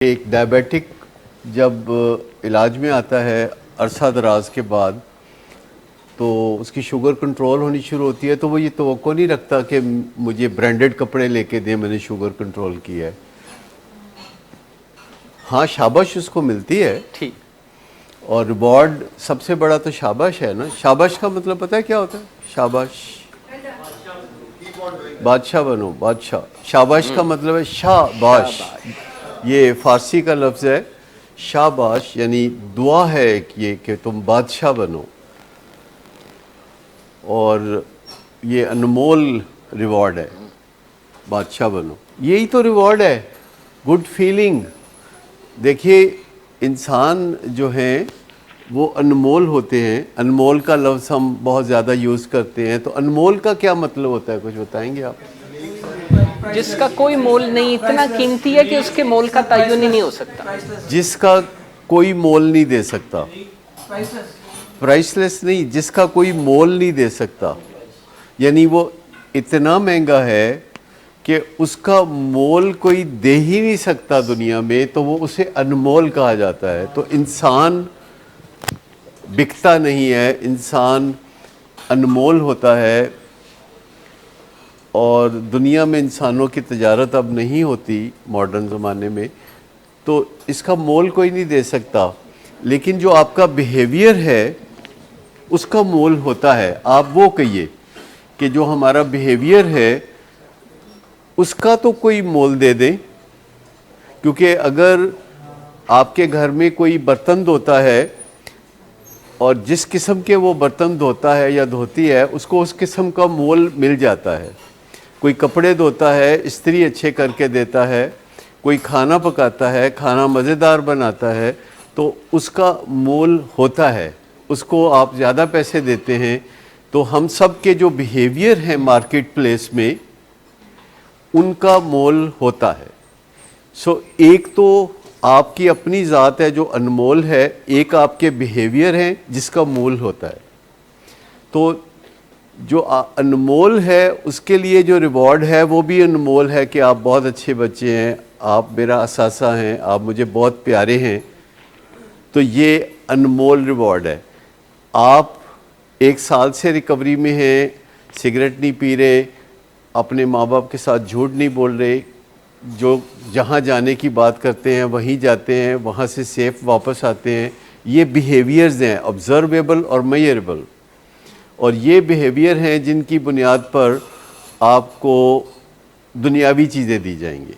ایک ڈائبیٹک جب علاج میں آتا ہے عرصہ دراز کے بعد تو اس کی شوگر کنٹرول ہونی شروع ہوتی ہے تو وہ یہ توقع نہیں رکھتا کہ مجھے برانڈڈ کپڑے لے کے دیں، میں نے شوگر کنٹرول کی ہے. ہاں شاباش اس کو ملتی ہے ٹھیک، اور ریوارڈ سب سے بڑا تو شاباش ہے نا. شاباش کا مطلب پتہ ہے کیا ہوتا ہے؟ شاباش بادشاہ بنو، بادشاہ. شاباش کا مطلب ہے شاباش. یہ فارسی کا لفظ ہے شاباش، یعنی دعا ہے ایک یہ کہ تم بادشاہ بنو، اور یہ انمول ریوارڈ ہے. بادشاہ بنو، یہی تو ریوارڈ ہے، گڈ فیلنگ. دیکھیے انسان جو ہیں وہ انمول ہوتے ہیں. انمول کا لفظ ہم بہت زیادہ یوز کرتے ہیں، تو انمول کا کیا مطلب ہوتا ہے؟ کچھ بتائیں گے آپ؟ جس کا کوئی مول نہیں، اتنا قیمتی ہے کہ اس کے مول کا تعین ہی نہیں ہو سکتا. جس کا کوئی مول نہیں دے سکتا. پرائس لیس نہیں، جس کا کوئی مول نہیں دے سکتا، یعنی وہ اتنا مہنگا ہے کہ اس کا مول کوئی دے ہی نہیں سکتا دنیا میں، تو وہ اسے انمول کہا جاتا ہے. تو انسان بکتا نہیں ہے، انسان انمول ہوتا ہے. اور دنیا میں انسانوں کی تجارت اب نہیں ہوتی ماڈرن زمانے میں، تو اس کا مول کوئی نہیں دے سکتا. لیکن جو آپ کا بیہیویئر ہے اس کا مول ہوتا ہے. آپ وہ کہیے کہ جو ہمارا بیہیویئر ہے اس کا تو کوئی مول دے دیں، کیونکہ اگر آپ کے گھر میں کوئی برتن دھوتا ہے اور جس قسم کے وہ برتن دھوتا ہے یا دھوتی ہے اس کو اس قسم کا مول مل جاتا ہے. کوئی کپڑے دھوتا ہے، استری اچھے کر کے دیتا ہے. کوئی کھانا پکاتا ہے، کھانا مزیدار بناتا ہے، تو اس کا مول ہوتا ہے. اس کو آپ زیادہ پیسے دیتے ہیں. تو ہم سب کے جو بیہیویئر ہیں مارکیٹ پلیس میں ان کا مول ہوتا ہے. ایک تو آپ کی اپنی ذات ہے جو انمول ہے، ایک آپ کے بیہیویئر ہیں جس کا مول ہوتا ہے. تو جو انمول ہے اس کے لیے جو ریوارڈ ہے وہ بھی انمول ہے کہ آپ بہت اچھے بچے ہیں، آپ میرا اثاثہ ہیں، آپ مجھے بہت پیارے ہیں. تو یہ انمول ریوارڈ ہے. آپ 1 سال سے ریکوری میں ہیں، سگریٹ نہیں پی رہے، اپنے ماں باپ کے ساتھ جھوٹ نہیں بول رہے، جو جہاں جانے کی بات کرتے ہیں وہیں جاتے ہیں، وہاں سے سیف واپس آتے ہیں. یہ بیہیویئرز ہیں آبزرویبل اور میئربل، اور یہ بیہیویئر ہیں جن کی بنیاد پر آپ کو دنیاوی چیزیں دی جائیں گی.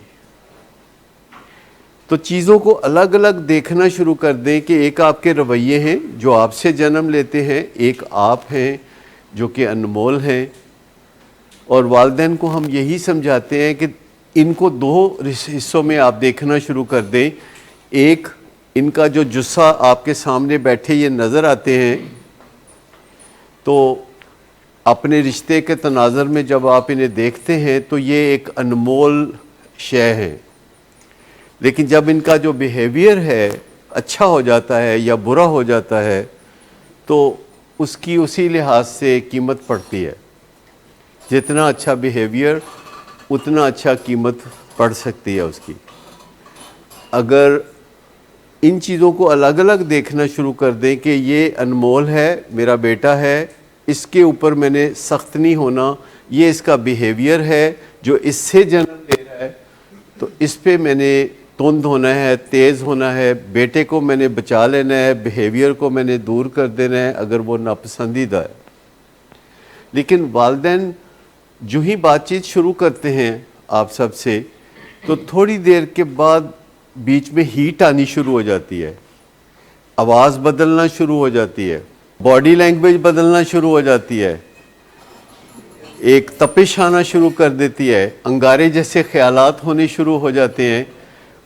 تو چیزوں کو الگ الگ دیکھنا شروع کر دیں کہ ایک آپ کے رویے ہیں جو آپ سے جنم لیتے ہیں، ایک آپ ہیں جو کہ انمول ہیں. اور والدین کو ہم یہی سمجھاتے ہیں کہ ان کو 2 حصوں میں آپ دیکھنا شروع کر دیں. ایک، ان کا جو جثہ آپ کے سامنے بیٹھے یہ نظر آتے ہیں، تو اپنے رشتے کے تناظر میں جب آپ انہیں دیکھتے ہیں تو یہ ایک انمول شے ہے. لیکن جب ان کا جو بیہیویئر ہے اچھا ہو جاتا ہے یا برا ہو جاتا ہے تو اس کی اسی لحاظ سے قیمت پڑتی ہے. جتنا اچھا بیہیویئر اتنا اچھا قیمت پڑ سکتی ہے اس کی. اگر ان چیزوں کو الگ الگ دیکھنا شروع کر دیں کہ یہ انمول ہے، میرا بیٹا ہے، اس کے اوپر میں نے سخت نہیں ہونا، یہ اس کا بیہیویئر ہے جو اس سے جنم لے رہا ہے، تو اس پہ میں نے تند ہونا ہے، تیز ہونا ہے. بیٹے کو میں نے بچا لینا ہے، بیہیویئر کو میں نے دور کر دینا ہے اگر وہ ناپسندیدہ ہے. لیکن والدین جو ہی بات چیت شروع کرتے ہیں آپ سب سے، تو تھوڑی دیر کے بعد بیچ میں ہیٹ آنی شروع ہو جاتی ہے، آواز بدلنا شروع ہو جاتی ہے، باڈی لینگویج بدلنا شروع ہو جاتی ہے، ایک تپش آنا شروع کر دیتی ہے، انگارے جیسے خیالات ہونے شروع ہو جاتے ہیں.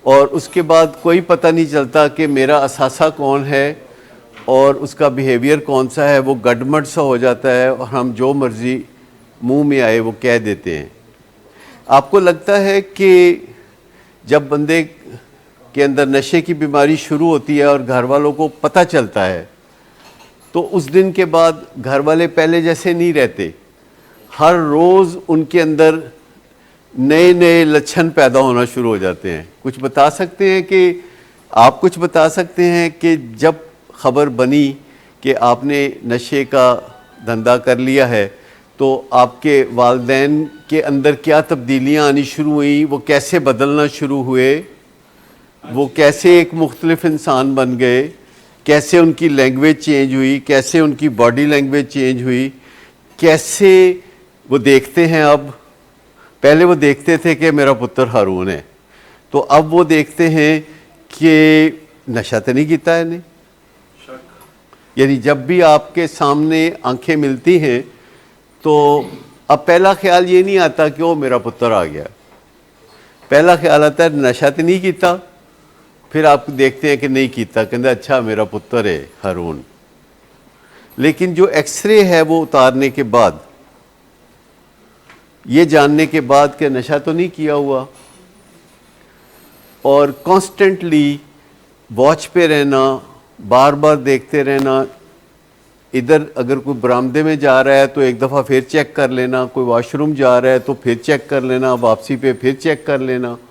اور اس کے بعد کوئی پتہ نہیں چلتا کہ میرا اثاثہ کون ہے اور اس کا بیہیویئر کون سا ہے. وہ گڈمڈ سا ہو جاتا ہے اور ہم جو مرضی منہ میں آئے وہ کہہ دیتے ہیں. آپ کو لگتا ہے کہ جب بندے کے اندر نشے کی بیماری شروع ہوتی ہے اور گھر والوں کو پتہ چلتا ہے تو اس دن کے بعد گھر والے پہلے جیسے نہیں رہتے. ہر روز ان کے اندر نئے نئے لچھن پیدا ہونا شروع ہو جاتے ہیں. کچھ بتا سکتے ہیں کہ آپ کچھ بتا سکتے ہیں کہ جب خبر بنی کہ آپ نے نشے کا دھندا کر لیا ہے تو آپ کے والدین کے اندر کیا تبدیلیاں آنی شروع ہوئیں, وہ کیسے بدلنا شروع ہوئے, وہ کیسے ایک مختلف انسان بن گئے, کیسے ان کی لینگویج چینج ہوئی, کیسے ان کی باڈی لینگویج چینج ہوئی, کیسے وہ دیکھتے ہیں اب. پہلے وہ دیکھتے تھے کہ میرا پتر ہارون ہے, تو اب وہ دیکھتے ہیں کہ نشہ تو نہیں کیتا ہے نے. یعنی جب بھی آپ کے سامنے آنکھیں ملتی ہیں تو اب پہلا خیال یہ نہیں آتا کہ وہ میرا پتر آ گیا, پہلا خیال آتا ہے نشہ تو نہیں کیتا. پھر آپ دیکھتے ہیں کہ نہیں کیتا, کہتے اچھا میرا پتر ہے ہارون. لیکن جو ایکس رے ہے وہ اتارنے کے بعد, یہ جاننے کے بعد کہ نشہ تو نہیں کیا ہوا, اور کانسٹنٹلی واچ پہ رہنا, بار بار دیکھتے رہنا, ادھر اگر کوئی برآمدے میں جا رہا ہے تو ایک دفعہ پھر چیک کر لینا, کوئی واش روم جا رہا ہے تو پھر چیک کر لینا, واپسی پہ پھر چیک کر لینا,